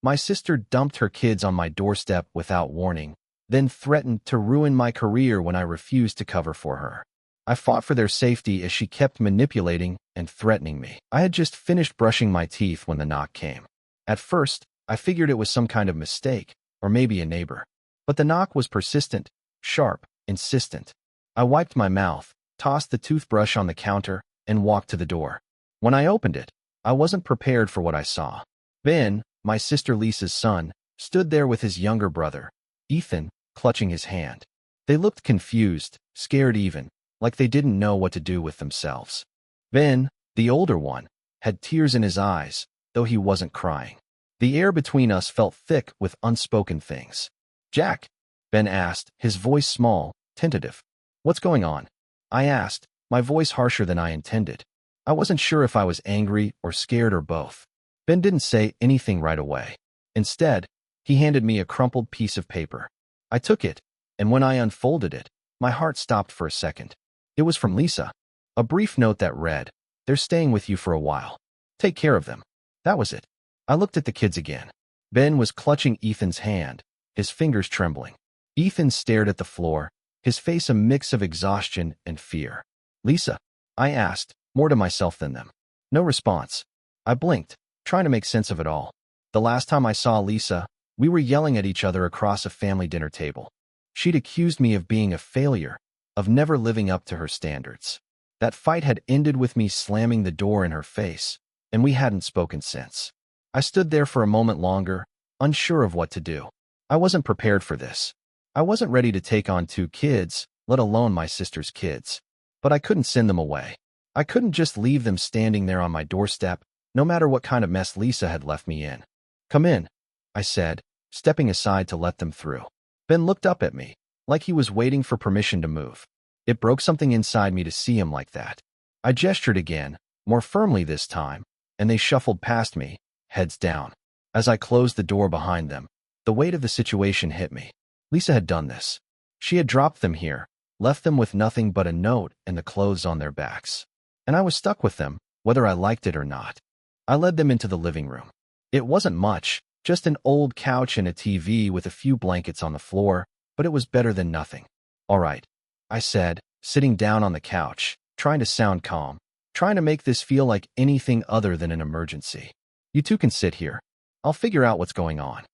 My sister dumped her kids on my doorstep without warning, then threatened to ruin my career when I refused to cover for her. I fought for their safety as she kept manipulating and threatening me. I had just finished brushing my teeth when the knock came. At first, I figured it was some kind of mistake, or maybe a neighbor. But the knock was persistent, sharp, insistent. I wiped my mouth, tossed the toothbrush on the counter, and walked to the door. When I opened it, I wasn't prepared for what I saw. Ben, my sister Lisa's son, stood there with his younger brother, Ethan, clutching his hand. They looked confused, scared even, like they didn't know what to do with themselves. Ben, the older one, had tears in his eyes, though he wasn't crying. The air between us felt thick with unspoken things. "Jack," Ben asked, his voice small, tentative. "What's going on?" I asked, my voice harsher than I intended. I wasn't sure if I was angry or scared or both. Ben didn't say anything right away. Instead, he handed me a crumpled piece of paper. I took it, and when I unfolded it, my heart stopped for a second. It was from Lisa. A brief note that read, "They're staying with you for a while. Take care of them." That was it. I looked at the kids again. Ben was clutching Ethan's hand, his fingers trembling. Ethan stared at the floor, his face a mix of exhaustion and fear. "Lisa?" I asked, more to myself than them. No response. I blinked, trying to make sense of it all. The last time I saw Lisa, we were yelling at each other across a family dinner table. She'd accused me of being a failure, of never living up to her standards. That fight had ended with me slamming the door in her face, and we hadn't spoken since. I stood there for a moment longer, unsure of what to do. I wasn't prepared for this. I wasn't ready to take on 2 kids, let alone my sister's kids. But I couldn't send them away. I couldn't just leave them standing there on my doorstep, no matter what kind of mess Lisa had left me in. "Come in," I said, stepping aside to let them through. Ben looked up at me, like he was waiting for permission to move. It broke something inside me to see him like that. I gestured again, more firmly this time, and they shuffled past me, heads down. As I closed the door behind them, the weight of the situation hit me. Lisa had done this. She had dropped them here, left them with nothing but a note and the clothes on their backs. And I was stuck with them, whether I liked it or not. I led them into the living room. It wasn't much, just an old couch and a TV with a few blankets on the floor, but it was better than nothing. "All right," I said, sitting down on the couch, trying to sound calm, trying to make this feel like anything other than an emergency. "You two can sit here. I'll figure out what's going on."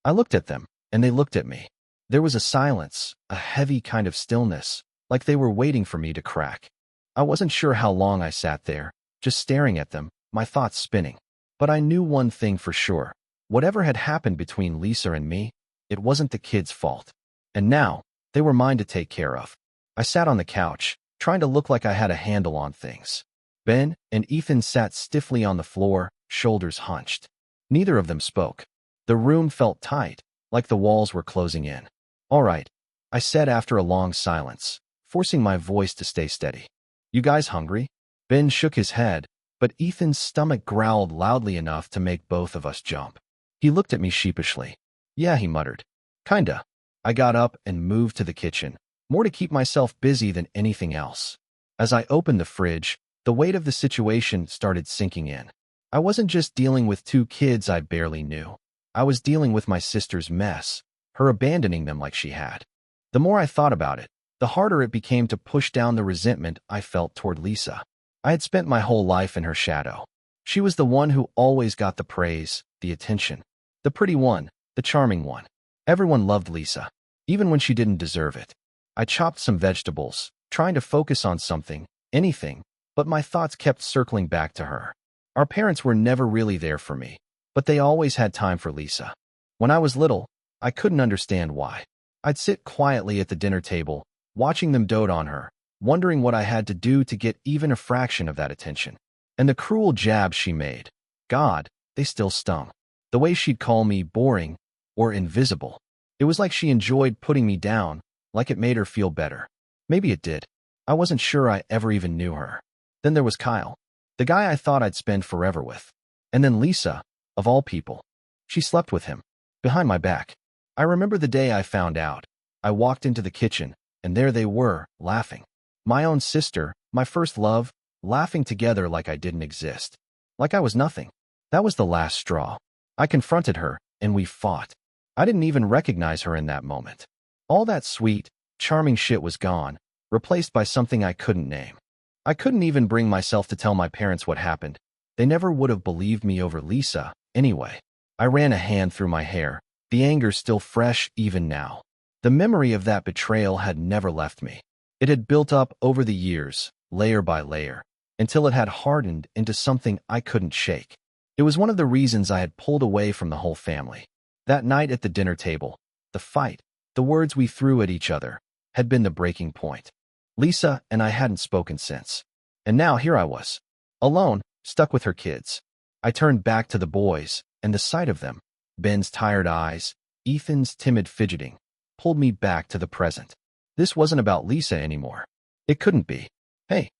I looked at them, and they looked at me. There was a silence, a heavy kind of stillness, like they were waiting for me to crack. I wasn't sure how long I sat there, just staring at them, my thoughts spinning. But I knew one thing for sure. Whatever had happened between Lisa and me, it wasn't the kids' fault. And now, they were mine to take care of. I sat on the couch, trying to look like I had a handle on things. Ben and Ethan sat stiffly on the floor, shoulders hunched. Neither of them spoke. The room felt tight, like the walls were closing in. "All right," I said after a long silence, forcing my voice to stay steady. "You guys hungry?" Ben shook his head, but Ethan's stomach growled loudly enough to make both of us jump. He looked at me sheepishly. "Yeah," he muttered. "Kinda." I got up and moved to the kitchen, more to keep myself busy than anything else. As I opened the fridge, the weight of the situation started sinking in. I wasn't just dealing with 2 kids I barely knew. I was dealing with my sister's mess, her abandoning them like she had. The more I thought about it, the harder it became to push down the resentment I felt toward Lisa. I had spent my whole life in her shadow. She was the one who always got the praise, the attention. The pretty one, the charming one. Everyone loved Lisa, even when she didn't deserve it. I chopped some vegetables, trying to focus on something, anything, but my thoughts kept circling back to her. Our parents were never really there for me, but they always had time for Lisa. When I was little, I couldn't understand why. I'd sit quietly at the dinner table, watching them dote on her, wondering what I had to do to get even a fraction of that attention. And the cruel jabs she made, God, they still stung. The way she'd call me boring or invisible. It was like she enjoyed putting me down, like it made her feel better. Maybe it did. I wasn't sure I ever even knew her. Then there was Kyle, the guy I thought I'd spend forever with. And then Lisa, of all people. She slept with him, behind my back. I remember the day I found out. I walked into the kitchen, and there they were, laughing. My own sister, my first love, laughing together like I didn't exist. Like I was nothing. That was the last straw. I confronted her, and we fought. I didn't even recognize her in that moment. All that sweet, charming shit was gone, replaced by something I couldn't name. I couldn't even bring myself to tell my parents what happened. They never would have believed me over Lisa, anyway. I ran a hand through my hair, the anger still fresh even now. The memory of that betrayal had never left me. It had built up over the years, layer by layer, until it had hardened into something I couldn't shake. It was one of the reasons I had pulled away from the whole family. That night at the dinner table, the fight, the words we threw at each other, had been the breaking point. Lisa and I hadn't spoken since. And now here I was, alone, stuck with her kids. I turned back to the boys, and the sight of them, Ben's tired eyes, Ethan's timid fidgeting, pulled me back to the present. This wasn't about Lisa anymore. It couldn't be. Hey,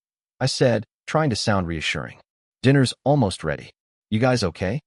I said, trying to sound reassuring. Dinner's almost ready. You guys okay?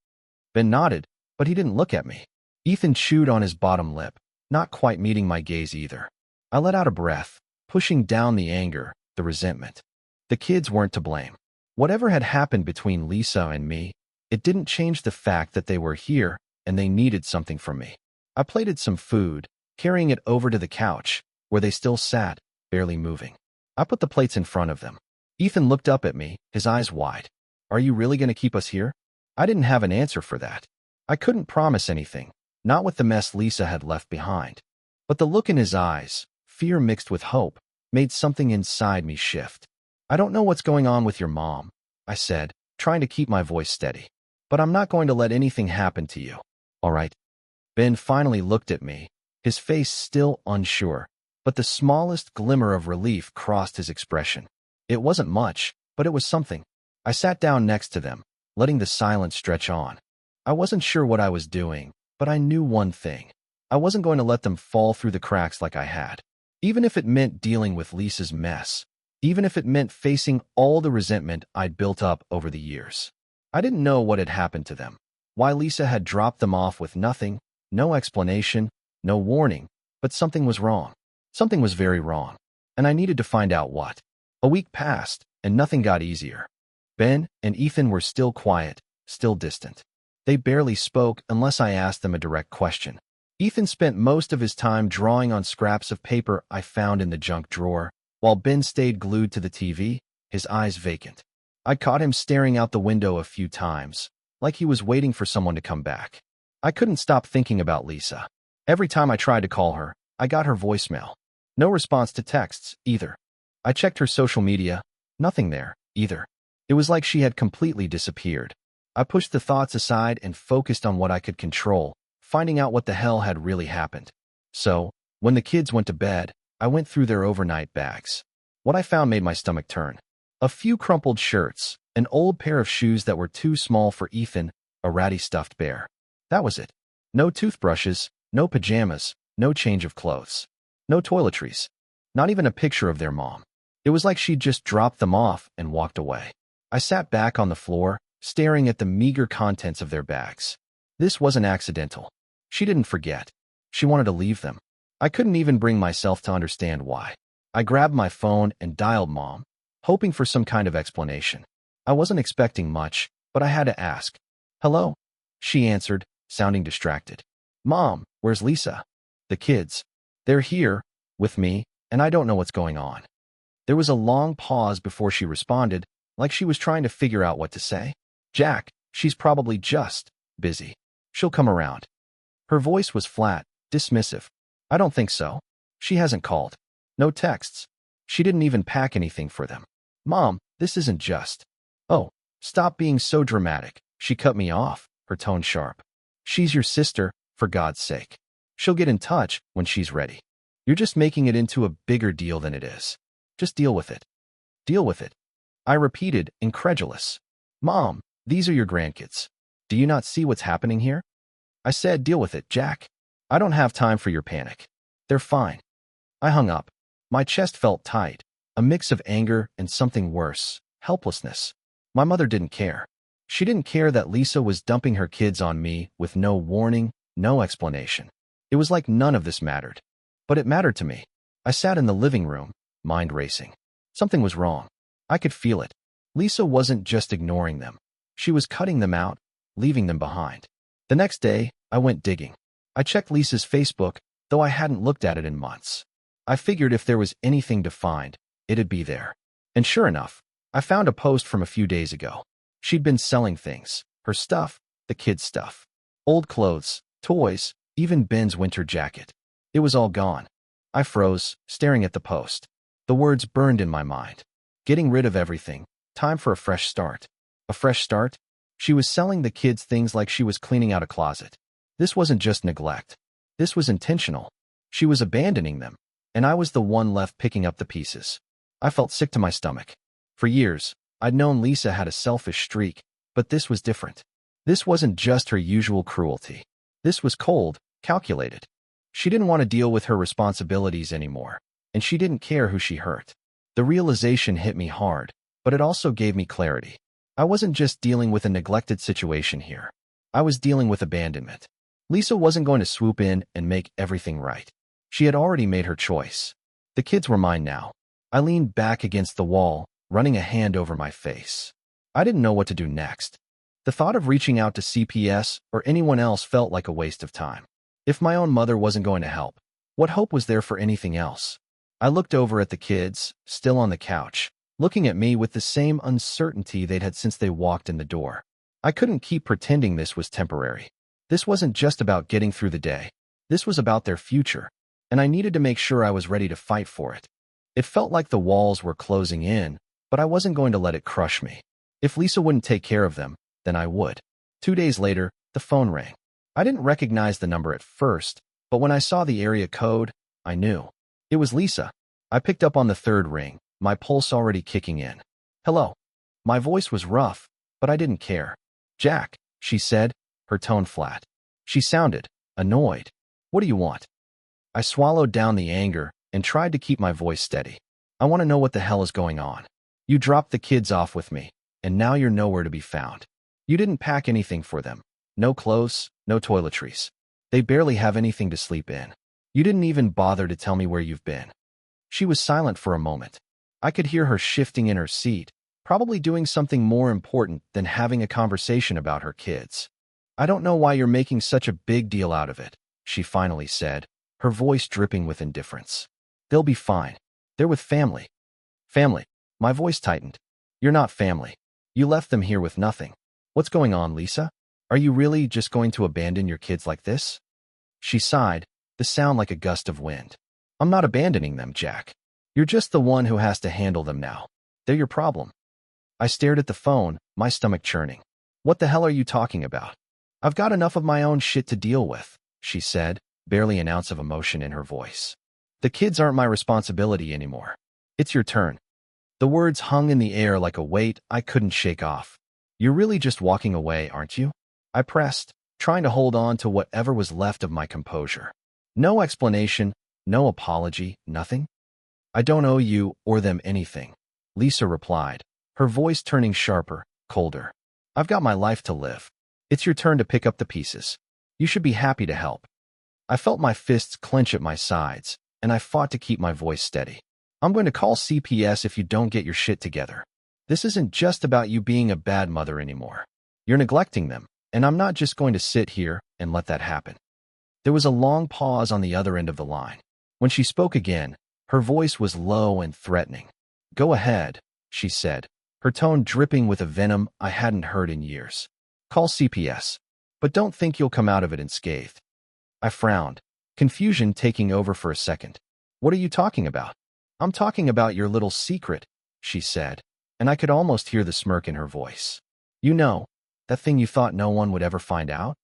Ben nodded, but he didn't look at me. Ethan chewed on his bottom lip, not quite meeting my gaze either. I let out a breath, pushing down the anger, the resentment. The kids weren't to blame. Whatever had happened between Lisa and me, it didn't change the fact that they were here and they needed something from me. I plated some food, carrying it over to the couch, where they still sat, barely moving. I put the plates in front of them. Ethan looked up at me, his eyes wide. Are you really going to keep us here? I didn't have an answer for that. I couldn't promise anything, not with the mess Lisa had left behind. But the look in his eyes, fear mixed with hope, made something inside me shift. I don't know what's going on with your mom, I said, trying to keep my voice steady. But I'm not going to let anything happen to you. All right? Ben finally looked at me, his face still unsure, but the smallest glimmer of relief crossed his expression. It wasn't much, but it was something. I sat down next to them, letting the silence stretch on. I wasn't sure what I was doing, but I knew one thing. I wasn't going to let them fall through the cracks like I had. Even if it meant dealing with Lisa's mess. Even if it meant facing all the resentment I'd built up over the years. I didn't know what had happened to them. Why Lisa had dropped them off with nothing, no explanation, no warning, but something was wrong. Something was very wrong. And I needed to find out what. A week passed, and nothing got easier. Ben and Ethan were still quiet, still distant. They barely spoke unless I asked them a direct question. Ethan spent most of his time drawing on scraps of paper I found in the junk drawer, while Ben stayed glued to the TV, his eyes vacant. I caught him staring out the window a few times, like he was waiting for someone to come back. I couldn't stop thinking about Lisa. Every time I tried to call her, I got her voicemail. No response to texts, either. I checked her social media, nothing there, either. It was like she had completely disappeared. I pushed the thoughts aside and focused on what I could control, finding out what the hell had really happened. So, when the kids went to bed, I went through their overnight bags. What I found made my stomach turn. A few crumpled shirts, an old pair of shoes that were too small for Ethan, a ratty stuffed bear. That was it. No toothbrushes, no pajamas, no change of clothes. No toiletries. Not even a picture of their mom. It was like she'd just dropped them off and walked away. I sat back on the floor, staring at the meager contents of their bags. This wasn't accidental. She didn't forget. She wanted to leave them. I couldn't even bring myself to understand why. I grabbed my phone and dialed Mom, hoping for some kind of explanation. I wasn't expecting much, but I had to ask. Hello? She answered, sounding distracted. Mom, where's Lisa? The kids. They're here, with me, and I don't know what's going on. There was a long pause before she responded, like she was trying to figure out what to say. Jack, she's probably just busy. She'll come around. Her voice was flat, dismissive. I don't think so. She hasn't called. No texts. She didn't even pack anything for them. Mom, this isn't just. Oh, stop being so dramatic. She cut me off, her tone sharp. She's your sister, for God's sake. She'll get in touch when she's ready. You're just making it into a bigger deal than it is. Just deal with it. Deal with it. I repeated, incredulous. Mom, these are your grandkids. Do you not see what's happening here? I said, deal with it, Jack. I don't have time for your panic. They're fine. I hung up. My chest felt tight, a mix of anger and something worse, helplessness. My mother didn't care. She didn't care that Lisa was dumping her kids on me with no warning, no explanation. It was like none of this mattered. But it mattered to me. I sat in the living room, mind racing. Something was wrong. I could feel it. Lisa wasn't just ignoring them. She was cutting them out, leaving them behind. The next day, I went digging. I checked Lisa's Facebook, though I hadn't looked at it in months. I figured if there was anything to find, it'd be there. And sure enough, I found a post from a few days ago. She'd been selling things. Her stuff, the kids' stuff. Old clothes, toys, even Ben's winter jacket. It was all gone. I froze, staring at the post. The words burned in my mind. Getting rid of everything. Time for a fresh start. A fresh start? She was selling the kids things like she was cleaning out a closet. This wasn't just neglect. This was intentional. She was abandoning them, and I was the one left picking up the pieces. I felt sick to my stomach. For years, I'd known Lisa had a selfish streak, but this was different. This wasn't just her usual cruelty. This was cold, calculated. She didn't want to deal with her responsibilities anymore, and she didn't care who she hurt. The realization hit me hard, but it also gave me clarity. I wasn't just dealing with a neglected situation here. I was dealing with abandonment. Lisa wasn't going to swoop in and make everything right. She had already made her choice. The kids were mine now. I leaned back against the wall, running a hand over my face. I didn't know what to do next. The thought of reaching out to CPS or anyone else felt like a waste of time. If my own mother wasn't going to help, what hope was there for anything else? I looked over at the kids, still on the couch, looking at me with the same uncertainty they'd had since they walked in the door. I couldn't keep pretending this was temporary. This wasn't just about getting through the day. This was about their future, and I needed to make sure I was ready to fight for it. It felt like the walls were closing in, but I wasn't going to let it crush me. If Lisa wouldn't take care of them, then I would. 2 days later, the phone rang. I didn't recognize the number at first, but when I saw the area code, I knew. It was Lisa. I picked up on the third ring, my pulse already kicking in. Hello. My voice was rough, but I didn't care. Jack, she said, her tone flat. She sounded annoyed. What do you want? I swallowed down the anger and tried to keep my voice steady. I want to know what the hell is going on. You dropped the kids off with me, and now you're nowhere to be found. You didn't pack anything for them. No clothes, no toiletries. They barely have anything to sleep in. You didn't even bother to tell me where you've been. She was silent for a moment. I could hear her shifting in her seat, probably doing something more important than having a conversation about her kids. I don't know why you're making such a big deal out of it, she finally said, her voice dripping with indifference. They'll be fine. They're with family. Family. My voice tightened. You're not family. You left them here with nothing. What's going on, Lisa? Are you really just going to abandon your kids like this? She sighed, the sound like a gust of wind. I'm not abandoning them, Jack. You're just the one who has to handle them now. They're your problem. I stared at the phone, my stomach churning. What the hell are you talking about? I've got enough of my own shit to deal with, she said, barely an ounce of emotion in her voice. The kids aren't my responsibility anymore. It's your turn. The words hung in the air like a weight I couldn't shake off. You're really just walking away, aren't you? I pressed, trying to hold on to whatever was left of my composure. No explanation, no apology, nothing. I don't owe you or them anything, Lisa replied, her voice turning sharper, colder. I've got my life to live. It's your turn to pick up the pieces. You should be happy to help. I felt my fists clench at my sides, and I fought to keep my voice steady. I'm going to call CPS if you don't get your shit together. This isn't just about you being a bad mother anymore. You're neglecting them, and I'm not just going to sit here and let that happen. There was a long pause on the other end of the line. When she spoke again, her voice was low and threatening. Go ahead, she said, her tone dripping with a venom I hadn't heard in years. Call CPS, but don't think you'll come out of it unscathed. I frowned, confusion taking over for a second. What are you talking about? I'm talking about your little secret, she said, and I could almost hear the smirk in her voice. You know, that thing you thought no one would ever find out?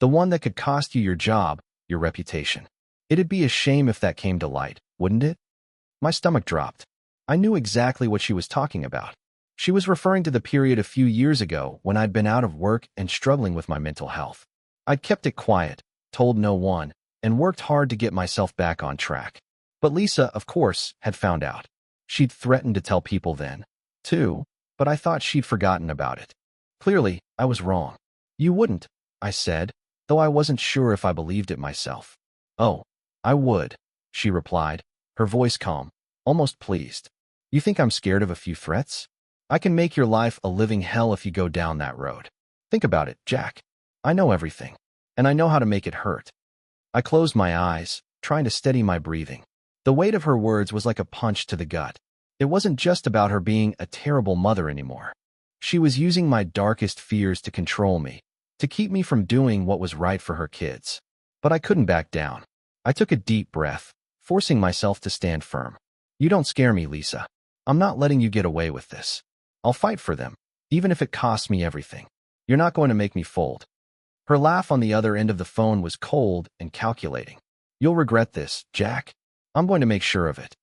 The one that could cost you your job, your reputation. It'd be a shame if that came to light, wouldn't it? My stomach dropped. I knew exactly what she was talking about. She was referring to the period a few years ago when I'd been out of work and struggling with my mental health. I'd kept it quiet, told no one, and worked hard to get myself back on track. But Lisa, of course, had found out. She'd threatened to tell people then, too, but I thought she'd forgotten about it. Clearly, I was wrong. You wouldn't, I said, though I wasn't sure if I believed it myself. Oh, I would, she replied, her voice calm, almost pleased. You think I'm scared of a few threats? I can make your life a living hell if you go down that road. Think about it, Jack. I know everything. and I know how to make it hurt. I closed my eyes, trying to steady my breathing. The weight of her words was like a punch to the gut. It wasn't just about her being a terrible mother anymore. She was using my darkest fears to control me, to keep me from doing what was right for her kids. But I couldn't back down. I took a deep breath, forcing myself to stand firm. You don't scare me, Lisa. I'm not letting you get away with this. I'll fight for them, even if it costs me everything. You're not going to make me fold. Her laugh on the other end of the phone was cold and calculating. You'll regret this, Jack. I'm going to make sure of it.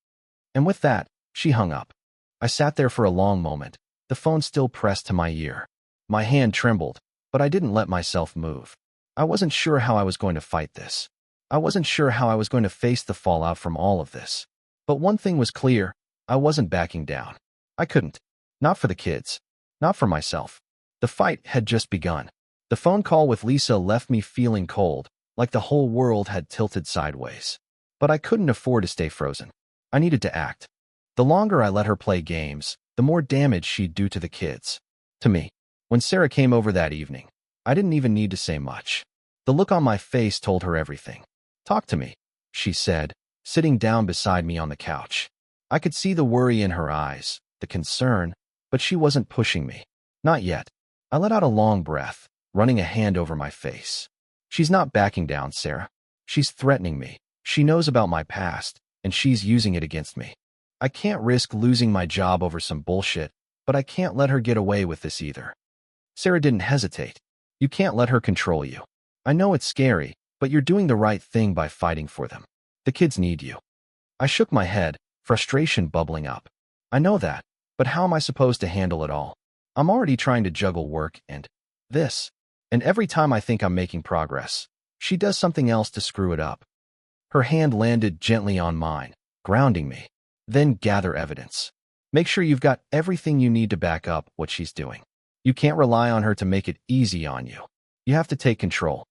And with that, she hung up. I sat there for a long moment, the phone still pressed to my ear. My hand trembled, but I didn't let myself move. I wasn't sure how I was going to fight this. I wasn't sure how I was going to face the fallout from all of this. But one thing was clear, I wasn't backing down. I couldn't. Not for the kids. Not for myself. The fight had just begun. The phone call with Lisa left me feeling cold, like the whole world had tilted sideways. But I couldn't afford to stay frozen. I needed to act. The longer I let her play games, the more damage she'd do to the kids. To me. When Sarah came over that evening, I didn't even need to say much. The look on my face told her everything. Talk to me, she said, sitting down beside me on the couch. I could see the worry in her eyes, the concern, but she wasn't pushing me. Not yet. I let out a long breath, running a hand over my face. She's not backing down, Sarah. She's threatening me. She knows about my past, and she's using it against me. I can't risk losing my job over some bullshit, but I can't let her get away with this either. Sarah didn't hesitate. You can't let her control you. I know it's scary, but you're doing the right thing by fighting for them. The kids need you. I shook my head, frustration bubbling up. I know that, but how am I supposed to handle it all? I'm already trying to juggle work and this. And every time I think I'm making progress, she does something else to screw it up. Her hand landed gently on mine, grounding me. Then gather evidence. Make sure you've got everything you need to back up what she's doing. You can't rely on her to make it easy on you. You have to take control.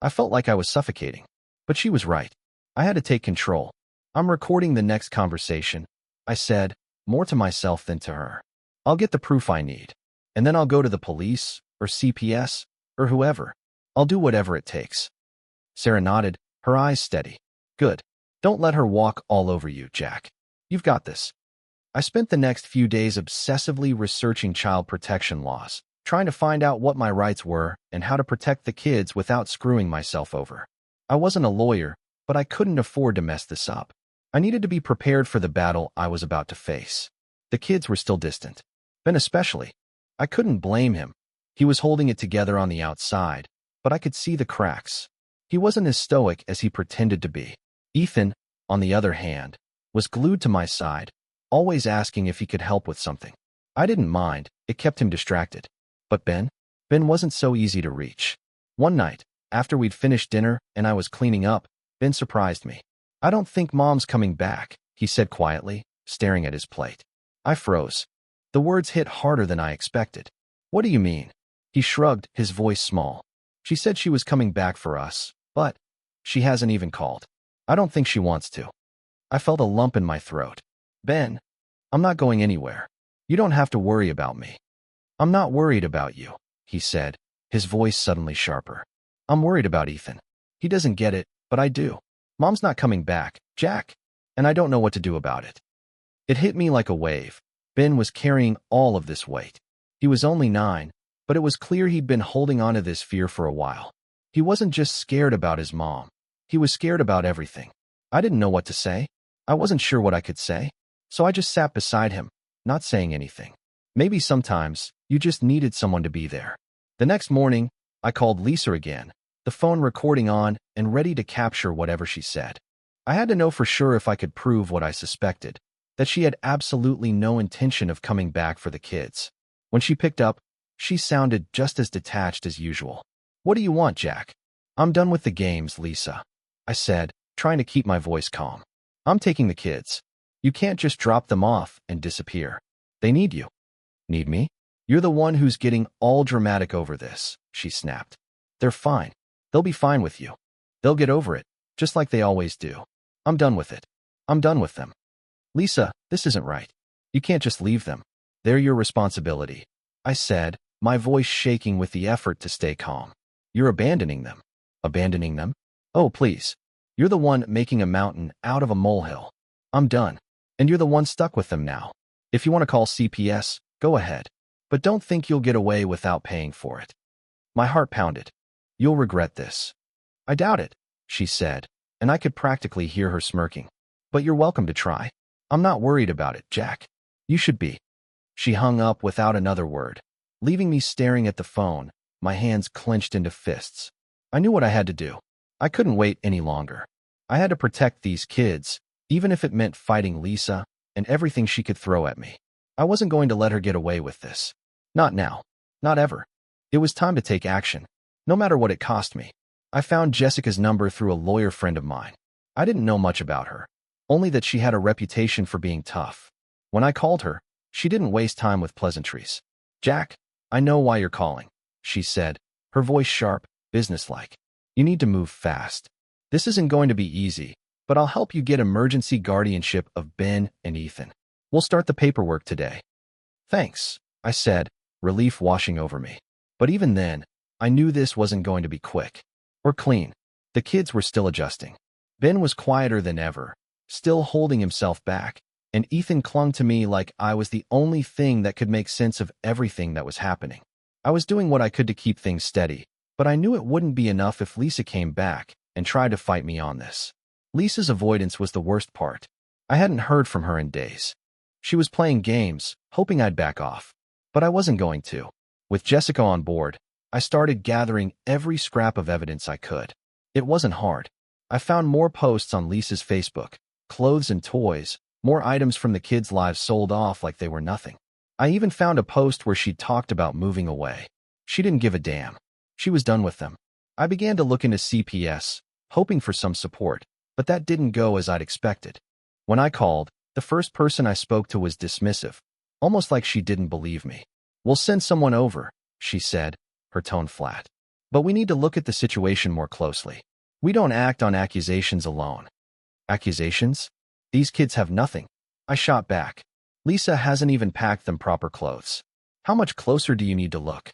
I felt like I was suffocating, but she was right. I had to take control. I'm recording the next conversation, I said, more to myself than to her. I'll get the proof I need, and then I'll go to the police, or CPS, or whoever. I'll do whatever it takes. Sarah nodded, her eyes steady. Good. Don't let her walk all over you, Jack. You've got this. I spent the next few days obsessively researching child protection laws, trying to find out what my rights were and how to protect the kids without screwing myself over. I wasn't a lawyer, but I couldn't afford to mess this up. I needed to be prepared for the battle I was about to face. The kids were still distant. Ben especially. I couldn't blame him. He was holding it together on the outside, but I could see the cracks. He wasn't as stoic as he pretended to be. Ethan, on the other hand, was glued to my side, always asking if he could help with something. I didn't mind, it kept him distracted. But Ben wasn't so easy to reach. One night, after we'd finished dinner and I was cleaning up, Ben surprised me. I don't think Mom's coming back, he said quietly, staring at his plate. I froze. The words hit harder than I expected. What do you mean? He shrugged, his voice small. She said she was coming back for us, but she hasn't even called. I don't think she wants to. I felt a lump in my throat. Ben, I'm not going anywhere. You don't have to worry about me. I'm not worried about you, he said, his voice suddenly sharper. I'm worried about Ethan. He doesn't get it, but I do. Mom's not coming back, Jack, and I don't know what to do about it. It hit me like a wave. Ben was carrying all of this weight. He was only 9, but it was clear he'd been holding on to this fear for a while. He wasn't just scared about his mom. He was scared about everything. I didn't know what to say. I wasn't sure what I could say, so I just sat beside him, not saying anything. Maybe sometimes you just needed someone to be there. The next morning, I called Lisa again, the phone recording on and ready to capture whatever she said. I had to know for sure if I could prove what I suspected, that she had absolutely no intention of coming back for the kids. When she picked up, she sounded just as detached as usual. What do you want, Jack? I'm done with the games, Lisa, I said, trying to keep my voice calm. I'm taking the kids. You can't just drop them off and disappear. They need you. Need me? You're the one who's getting all dramatic over this, she snapped. They're fine. They'll be fine with you. They'll get over it, just like they always do. I'm done with it. I'm done with them. Lisa, this isn't right. You can't just leave them. They're your responsibility, I said, my voice shaking with the effort to stay calm. You're abandoning them. Abandoning them? Oh, please. You're the one making a mountain out of a molehill. I'm done. And you're the one stuck with them now. If you want to call CPS, go ahead. But don't think you'll get away without paying for it. My heart pounded. You'll regret this. I doubt it, she said, and I could practically hear her smirking. But you're welcome to try. I'm not worried about it, Jack. You should be. She hung up without another word, leaving me staring at the phone, my hands clenched into fists. I knew what I had to do. I couldn't wait any longer. I had to protect these kids, even if it meant fighting Lisa and everything she could throw at me. I wasn't going to let her get away with this. Not now. Not ever. It was time to take action, no matter what it cost me. I found Jessica's number through a lawyer friend of mine. I didn't know much about her, only that she had a reputation for being tough. When I called her, she didn't waste time with pleasantries. Jack, I know why you're calling, she said, her voice sharp, businesslike. You need to move fast. This isn't going to be easy, but I'll help you get emergency guardianship of Ben and Ethan. We'll start the paperwork today. Thanks, I said, relief washing over me. But even then, I knew this wasn't going to be quick or clean. The kids were still adjusting. Ben was quieter than ever, still holding himself back, and Ethan clung to me like I was the only thing that could make sense of everything that was happening. I was doing what I could to keep things steady, but I knew it wouldn't be enough if Lisa came back and tried to fight me on this. Lisa's avoidance was the worst part. I hadn't heard from her in days. She was playing games, hoping I'd back off. But I wasn't going to. With Jessica on board, I started gathering every scrap of evidence I could. It wasn't hard. I found more posts on Lisa's Facebook, clothes and toys, more items from the kids' lives sold off like they were nothing. I even found a post where she talked about moving away. She didn't give a damn. She was done with them. I began to look into CPS, hoping for some support, but that didn't go as I'd expected. When I called, the first person I spoke to was dismissive, almost like she didn't believe me. We'll send someone over, she said, her tone flat. But we need to look at the situation more closely. We don't act on accusations alone. Accusations? These kids have nothing. I shot back. Lisa hasn't even packed them proper clothes. How much closer do you need to look?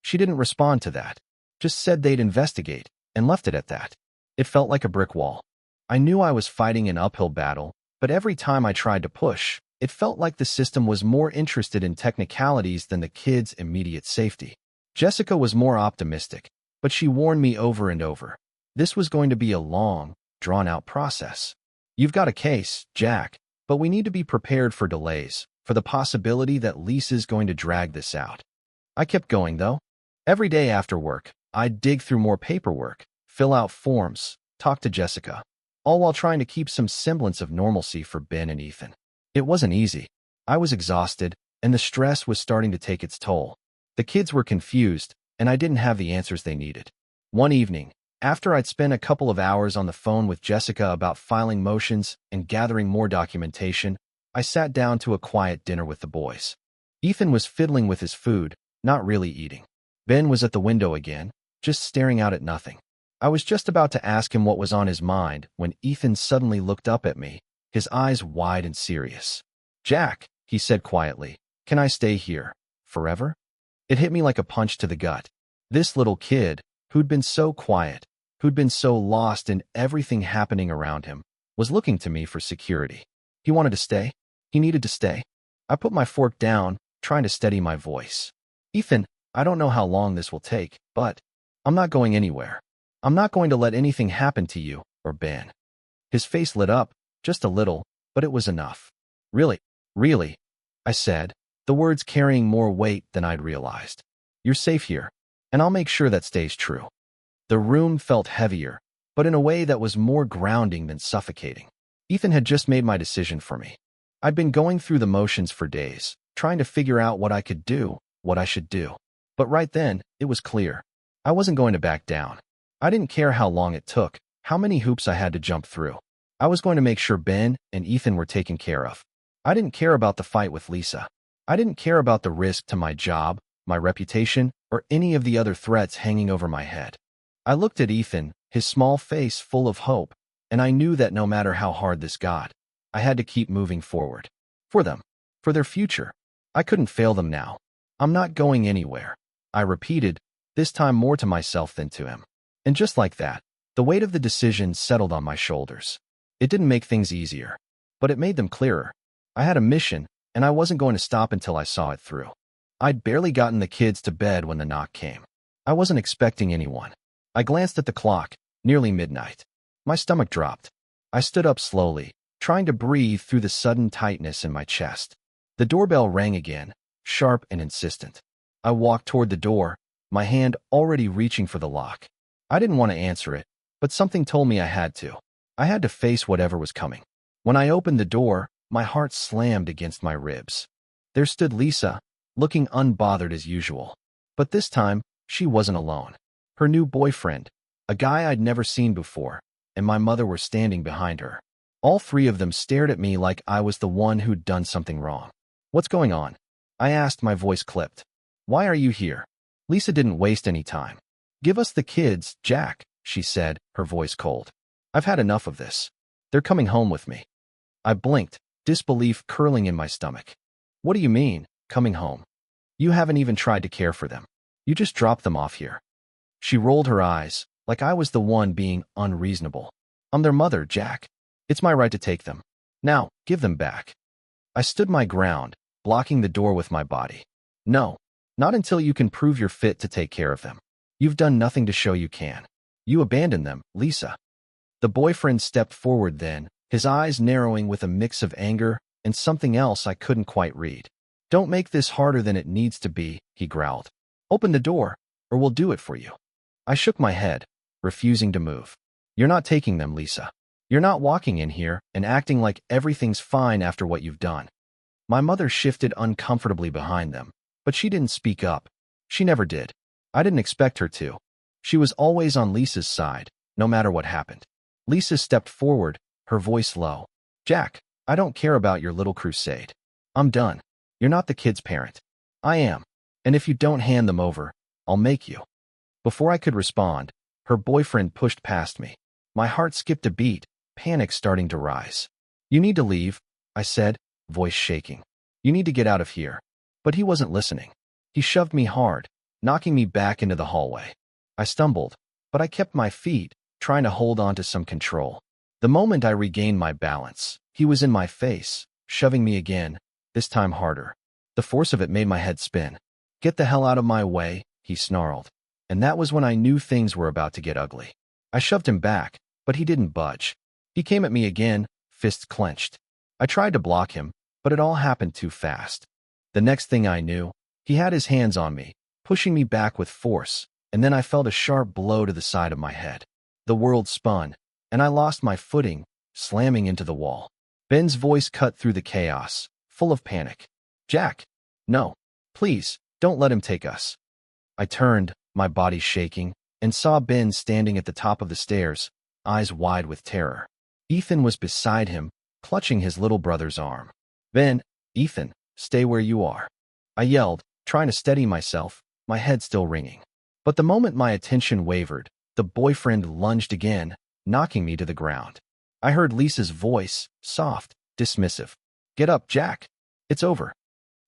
She didn't respond to that, just said they'd investigate, and left it at that. It felt like a brick wall. I knew I was fighting an uphill battle, but every time I tried to push, it felt like the system was more interested in technicalities than the kids' immediate safety. Jessica was more optimistic, but she warned me over and over. This was going to be a long, drawn-out process. You've got a case, Jack, but we need to be prepared for delays, for the possibility that Lisa's going to drag this out. I kept going, though. Every day after work, I'd dig through more paperwork, fill out forms, talk to Jessica, all while trying to keep some semblance of normalcy for Ben and Ethan. It wasn't easy. I was exhausted, and the stress was starting to take its toll. The kids were confused, and I didn't have the answers they needed. One evening, after I'd spent a couple of hours on the phone with Jessica about filing motions and gathering more documentation, I sat down to a quiet dinner with the boys. Ethan was fiddling with his food, not really eating. Ben was at the window again, just staring out at nothing. I was just about to ask him what was on his mind when Ethan suddenly looked up at me, his eyes wide and serious. Jack, he said quietly, can I stay here? Forever? It hit me like a punch to the gut. This little kid, who'd been so quiet, who'd been so lost in everything happening around him, was looking to me for security. He wanted to stay. He needed to stay. I put my fork down, trying to steady my voice. Ethan, I don't know how long this will take, but I'm not going anywhere. I'm not going to let anything happen to you or Ben. His face lit up, just a little, but it was enough. Really, really, I said, the words carrying more weight than I'd realized. You're safe here, and I'll make sure that stays true. The room felt heavier, but in a way that was more grounding than suffocating. Ethan had just made my decision for me. I'd been going through the motions for days, trying to figure out what I could do, what I should do. But right then, it was clear. I wasn't going to back down. I didn't care how long it took, how many hoops I had to jump through. I was going to make sure Ben and Ethan were taken care of. I didn't care about the fight with Lisa. I didn't care about the risk to my job, my reputation, or any of the other threats hanging over my head. I looked at Ethan, his small face full of hope, and I knew that no matter how hard this got, I had to keep moving forward. For them. For their future. I couldn't fail them now. I'm not going anywhere. I repeated, this time more to myself than to him. And just like that, the weight of the decision settled on my shoulders. It didn't make things easier, but it made them clearer. I had a mission, and I wasn't going to stop until I saw it through. I'd barely gotten the kids to bed when the knock came. I wasn't expecting anyone. I glanced at the clock, nearly midnight. My stomach dropped. I stood up slowly, trying to breathe through the sudden tightness in my chest. The doorbell rang again, sharp and insistent. I walked toward the door, my hand already reaching for the lock. I didn't want to answer it, but something told me I had to. I had to face whatever was coming. When I opened the door, my heart slammed against my ribs. There stood Lisa, looking unbothered as usual. But this time, she wasn't alone. Her new boyfriend, a guy I'd never seen before, and my mother were standing behind her. All three of them stared at me like I was the one who'd done something wrong. "What's going on?" I asked, my voice clipped. "Why are you here?" Lisa didn't waste any time. "Give us the kids, Jack," she said, her voice cold. "I've had enough of this. They're coming home with me." I blinked, disbelief curling in my stomach. "What do you mean, coming home? You haven't even tried to care for them. You just dropped them off here." She rolled her eyes, like I was the one being unreasonable. "I'm their mother, Jack. It's my right to take them. Now, give them back." I stood my ground, blocking the door with my body. "No, not until you can prove you're fit to take care of them. You've done nothing to show you can. You abandoned them, Lisa." The boyfriend stepped forward then, his eyes narrowing with a mix of anger and something else I couldn't quite read. "Don't make this harder than it needs to be," he growled. "Open the door, or we'll do it for you." I shook my head, refusing to move. "You're not taking them, Lisa. You're not walking in here and acting like everything's fine after what you've done." My mother shifted uncomfortably behind them, but she didn't speak up. She never did. I didn't expect her to. She was always on Lisa's side, no matter what happened. Lisa stepped forward, her voice low. "Jack, I don't care about your little crusade. I'm done. You're not the kid's parent. I am. And if you don't hand them over, I'll make you." Before I could respond, her boyfriend pushed past me. My heart skipped a beat, panic starting to rise. "You need to leave," I said, voice shaking. "You need to get out of here." But he wasn't listening. He shoved me hard, knocking me back into the hallway. I stumbled, but I kept my feet, trying to hold on to some control. The moment I regained my balance, he was in my face, shoving me again, this time harder. The force of it made my head spin. "Get the hell out of my way," he snarled. And that was when I knew things were about to get ugly. I shoved him back, but he didn't budge. He came at me again, fists clenched. I tried to block him, but it all happened too fast. The next thing I knew, he had his hands on me, pushing me back with force, and then I felt a sharp blow to the side of my head. The world spun, and I lost my footing, slamming into the wall. Ben's voice cut through the chaos, full of panic. "Jack, no, please, don't let him take us." I turned, my body shaking, and saw Ben standing at the top of the stairs, eyes wide with terror. Ethan was beside him, clutching his little brother's arm. "Ben, Ethan, stay where you are," I yelled, trying to steady myself, my head still ringing. But the moment my attention wavered, the boyfriend lunged again, knocking me to the ground. I heard Lisa's voice, soft, dismissive. "Get up, Jack. It's over."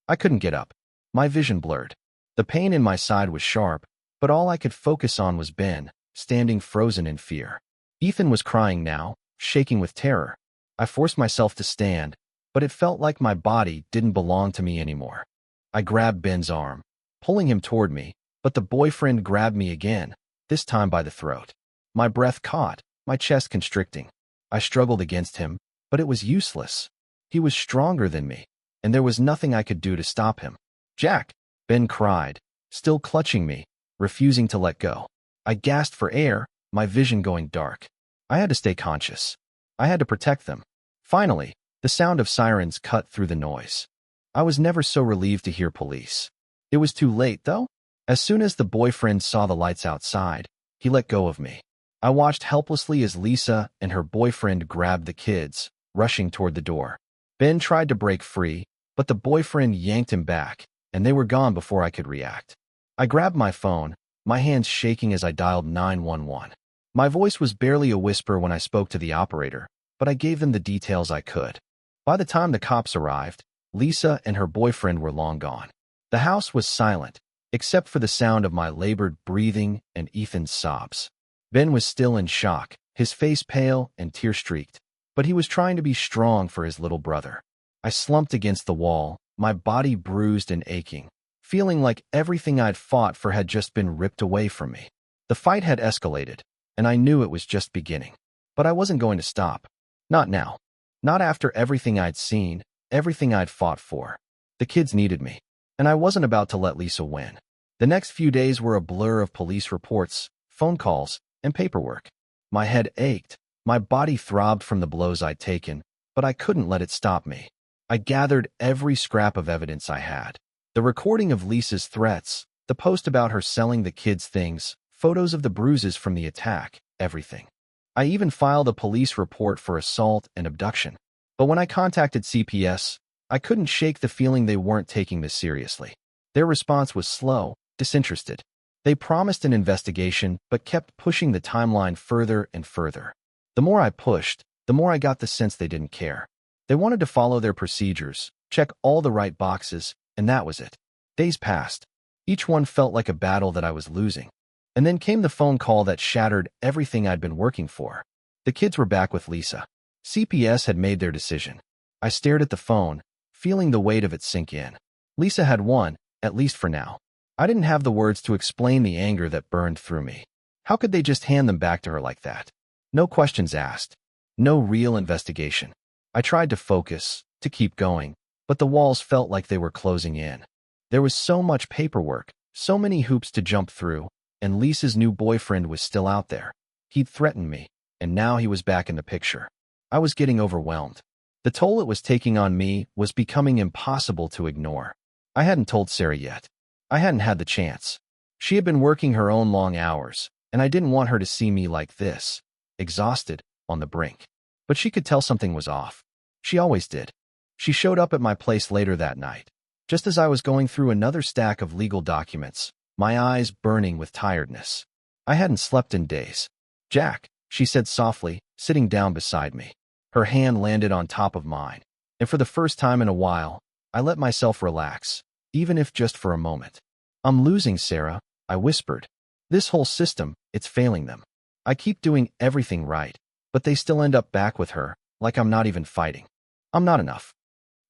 I couldn't get up. My vision blurred. The pain in my side was sharp, but all I could focus on was Ben, standing frozen in fear. Ethan was crying now, shaking with terror. I forced myself to stand, but it felt like my body didn't belong to me anymore. I grabbed Ben's arm, pulling him toward me, but the boyfriend grabbed me again, this time by the throat. My breath caught, my chest constricting. I struggled against him, but it was useless. He was stronger than me, and there was nothing I could do to stop him. "Jack!" Ben cried, still clutching me, refusing to let go. I gasped for air, my vision going dark. I had to stay conscious. I had to protect them. Finally, the sound of sirens cut through the noise. I was never so relieved to hear police. It was too late, though. As soon as the boyfriend saw the lights outside, he let go of me. I watched helplessly as Lisa and her boyfriend grabbed the kids, rushing toward the door. Ben tried to break free, but the boyfriend yanked him back, and they were gone before I could react. I grabbed my phone, my hands shaking as I dialed 911. My voice was barely a whisper when I spoke to the operator, but I gave them the details I could. By the time the cops arrived, Lisa and her boyfriend were long gone. The house was silent, except for the sound of my labored breathing and Ethan's sobs. Ben was still in shock, his face pale and tear-streaked, but he was trying to be strong for his little brother. I slumped against the wall, my body bruised and aching, feeling like everything I'd fought for had just been ripped away from me. The fight had escalated, and I knew it was just beginning. But I wasn't going to stop. Not now. Not after everything I'd seen, everything I'd fought for. The kids needed me, and I wasn't about to let Lisa win. The next few days were a blur of police reports, phone calls, and paperwork. My head ached, my body throbbed from the blows I'd taken, but I couldn't let it stop me. I gathered every scrap of evidence I had. The recording of Lisa's threats, the post about her selling the kids things, photos of the bruises from the attack, everything. I even filed a police report for assault and abduction. But when I contacted CPS, I couldn't shake the feeling they weren't taking this seriously. Their response was slow, disinterested. They promised an investigation, but kept pushing the timeline further and further. The more I pushed, the more I got the sense they didn't care. They wanted to follow their procedures, check all the right boxes, and that was it. Days passed. Each one felt like a battle that I was losing. And then came the phone call that shattered everything I'd been working for. The kids were back with Lisa. CPS had made their decision. I stared at the phone, feeling the weight of it sink in. Lisa had won, at least for now. I didn't have the words to explain the anger that burned through me. How could they just hand them back to her like that? No questions asked. No real investigation. I tried to focus, to keep going, but the walls felt like they were closing in. There was so much paperwork, so many hoops to jump through, and Lisa's new boyfriend was still out there. He'd threatened me, and now he was back in the picture. I was getting overwhelmed. The toll it was taking on me was becoming impossible to ignore. I hadn't told Sarah yet. I hadn't had the chance. She had been working her own long hours, and I didn't want her to see me like this, exhausted, on the brink. But she could tell something was off. She always did. She showed up at my place later that night, just as I was going through another stack of legal documents, my eyes burning with tiredness. I hadn't slept in days. "Jack," she said softly, sitting down beside me. Her hand landed on top of mine, and for the first time in a while, I let myself relax, even if just for a moment. "I'm losing, Sarah," I whispered. "This whole system, it's failing them. I keep doing everything right, but they still end up back with her, like I'm not even fighting. I'm not enough."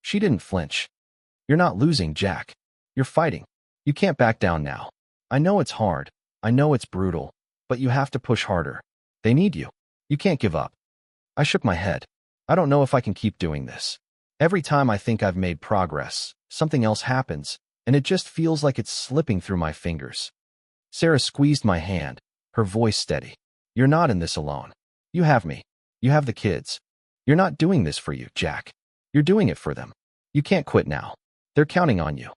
She didn't flinch. "You're not losing, Jack. You're fighting. You can't back down now. I know it's hard. I know it's brutal, but you have to push harder. They need you. You can't give up." I shook my head. I don't know if I can keep doing this. Every time I think I've made progress, something else happens, and it just feels like it's slipping through my fingers. Sarah squeezed my hand, her voice steady. "You're not in this alone. You have me. You have the kids. You're not doing this for you, Jack. You're doing it for them. You can't quit now. They're counting on you."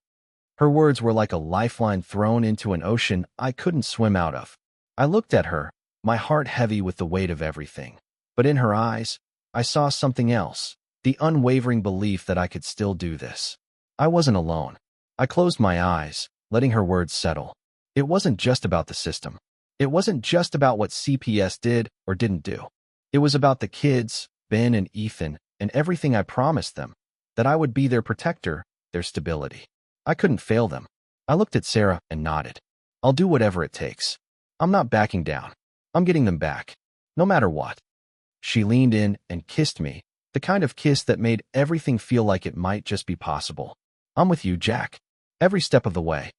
Her words were like a lifeline thrown into an ocean I couldn't swim out of. I looked at her, my heart heavy with the weight of everything. But in her eyes, I saw something else, the unwavering belief that I could still do this. I wasn't alone. I closed my eyes, letting her words settle. It wasn't just about the system. It wasn't just about what CPS did or didn't do. It was about the kids, Ben and Ethan, and everything I promised them, that I would be their protector, their stability. I couldn't fail them. I looked at Sarah and nodded. "I'll do whatever it takes. I'm not backing down. I'm getting them back, no matter what." She leaned in and kissed me, the kind of kiss that made everything feel like it might just be possible. "I'm with you, Jack. Every step of the way."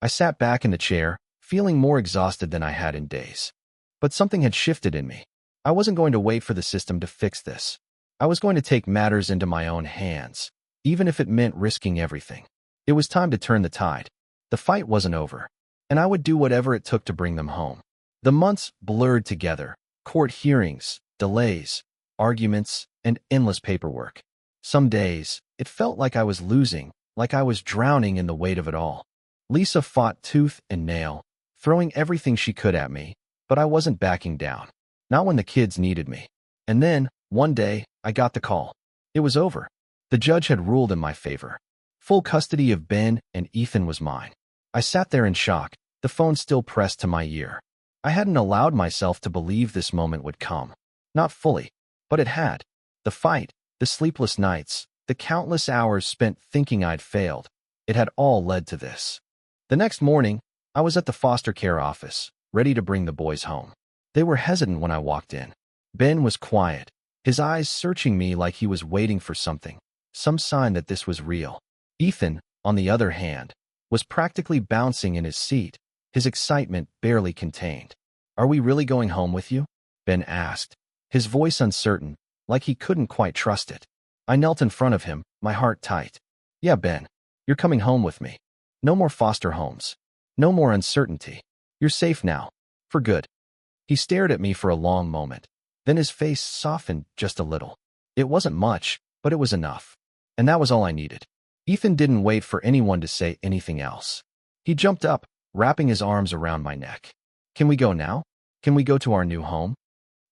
I sat back in the chair, feeling more exhausted than I had in days. But something had shifted in me. I wasn't going to wait for the system to fix this. I was going to take matters into my own hands, even if it meant risking everything. It was time to turn the tide. The fight wasn't over, and I would do whatever it took to bring them home. The months blurred together, court hearings, delays, arguments, and endless paperwork. Some days, it felt like I was losing, like I was drowning in the weight of it all. Lisa fought tooth and nail, throwing everything she could at me, but I wasn't backing down. Not when the kids needed me. And then, one day, I got the call. It was over. The judge had ruled in my favor. Full custody of Ben and Ethan was mine. I sat there in shock, the phone still pressed to my ear. I hadn't allowed myself to believe this moment would come. Not fully, but it had. The fight, the sleepless nights, the countless hours spent thinking I'd failed. It had all led to this. The next morning, I was at the foster care office, ready to bring the boys home. They were hesitant when I walked in. Ben was quiet, his eyes searching me like he was waiting for something, some sign that this was real. Ethan, on the other hand, was practically bouncing in his seat, his excitement barely contained. "Are we really going home with you?" Ben asked, his voice uncertain, like he couldn't quite trust it. I knelt in front of him, my heart tight. "Yeah, Ben, you're coming home with me. No more foster homes. No more uncertainty. You're safe now. For good." He stared at me for a long moment. Then his face softened just a little. It wasn't much, but it was enough. And that was all I needed. Ethan didn't wait for anyone to say anything else. He jumped up, wrapping his arms around my neck. "Can we go now? Can we go to our new home?"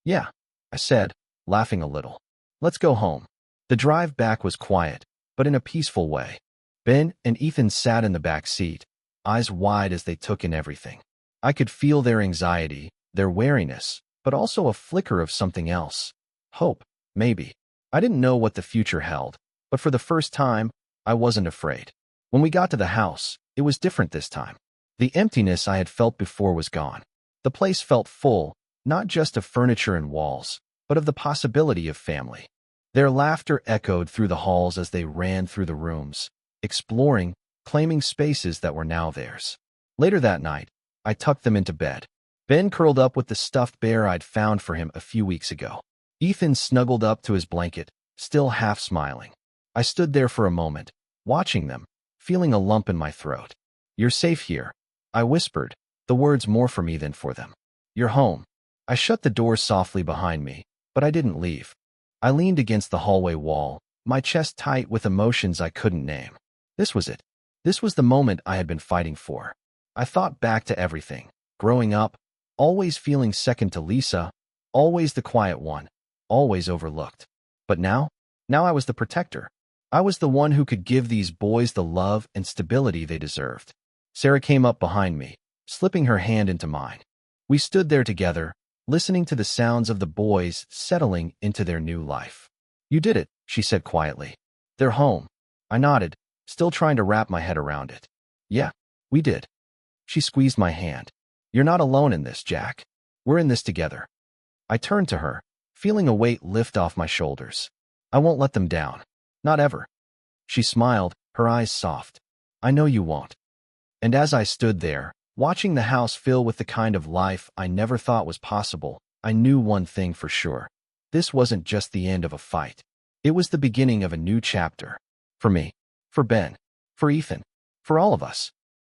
"Yeah," I said, laughing a little. "Let's go home." The drive back was quiet, but in a peaceful way. Ben and Ethan sat in the back seat, eyes wide as they took in everything. I could feel their anxiety, their wariness, but also a flicker of something else. Hope, maybe. I didn't know what the future held, but for the first time, I wasn't afraid. When we got to the house, it was different this time. The emptiness I had felt before was gone. The place felt full, not just of furniture and walls, but of the possibility of family. Their laughter echoed through the halls as they ran through the rooms, exploring, claiming spaces that were now theirs. Later that night, I tucked them into bed. Ben curled up with the stuffed bear I'd found for him a few weeks ago. Ethan snuggled up to his blanket, still half smiling. I stood there for a moment, watching them, feeling a lump in my throat. "You're safe here," I whispered, the words more for me than for them. "You're home." I shut the door softly behind me, but I didn't leave. I leaned against the hallway wall, my chest tight with emotions I couldn't name. This was it. This was the moment I had been fighting for. I thought back to everything. Growing up, always feeling second to Lisa, always the quiet one, always overlooked. But now I was the protector. I was the one who could give these boys the love and stability they deserved. Sarah came up behind me, slipping her hand into mine. We stood there together, listening to the sounds of the boys settling into their new life. "You did it," she said quietly. "They're home." I nodded, still trying to wrap my head around it. "Yeah, we did." She squeezed my hand. "You're not alone in this, Jack. We're in this together." I turned to her, feeling a weight lift off my shoulders. "I won't let them down. Not ever." She smiled, her eyes soft. "I know you won't." And as I stood there, watching the house fill with the kind of life I never thought was possible, I knew one thing for sure. This wasn't just the end of a fight. It was the beginning of a new chapter. For me, for Ben, for Ethan, for all of us.